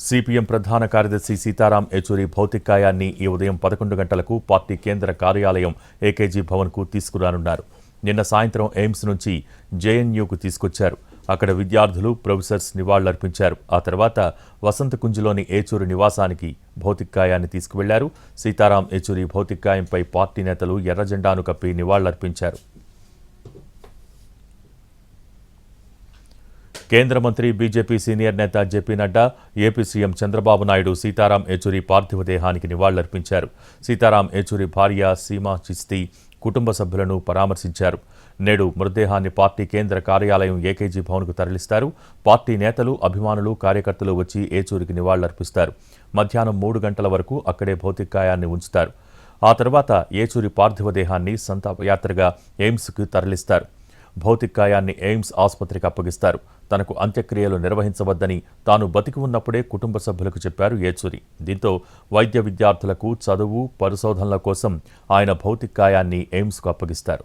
CPM ప్రధాన కార్యదర్శి సీతారాం ఏచూరి భౌతికాయాన్ని ఈ ఉదయం 11 గంటలకు పార్టీ కేంద్ర కార్యాలయం ఏకేజీ భవన్కు తీసుకురానున్నారు. నిన్న సాయంత్రం ఎయిమ్స్ నుంచి జేఎన్యూకు తీసుకొచ్చారు. అక్కడ విద్యార్థులు, ప్రొఫెసర్స్ నివాళులర్పించారు. ఆ తర్వాత వసంతకుంజ్లోని ఏచూరి నివాసానికి భౌతికాయాన్ని తీసుకువెళ్లారు. సీతారాం ఏచూరి భౌతికాయంపై పార్టీ నేతలు ఎర్ర జెండాను కప్పి నివాళులర్పించారు. కేంద్ర మంత్రి, బీజేపీ సీనియర్ నేత JP Nadda, AP CM Chandrababu Naidu Sitaram Yechury పార్థివ దేహానికి నివాళులర్పించారు. సీతారాం ఏచూరి భార్య సీమా చిస్తీ కుటుంబ సభ్యులను పరామర్శించారు. నేడు మృతదేహాన్ని పార్టీ కేంద్ర కార్యాలయం ఏకేజీ భవన్కు తరలిస్తారు. పార్టీ నేతలు, అభిమానులు, కార్యకర్తలు వచ్చి ఏచూరికి నివాళులర్పిస్తారు. మధ్యాహ్నం 3 గంటల వరకు అక్కడే భౌతికాయాన్ని ఉంచుతారు. ఆ తర్వాత ఏచూరి పార్థివ దేహాన్ని సంతాపయాత్రగా ఎయిమ్స్కు తరలిస్తారు. భౌతికాయాన్ని ఎయిమ్స్ ఆసుపత్రికి అప్పగిస్తారు. తనకు అంత్యక్రియలు నిర్వహించవద్దని తాను బతికి ఉన్నప్పుడే కుటుంబ సభ్యులకు చెప్పారు ఏచూరి. దీంతో వైద్య విద్యార్థులకు చదువు, పరిశోధనల కోసం ఆయన భౌతికాయాన్ని ఎయిమ్స్కు అప్పగిస్తారు.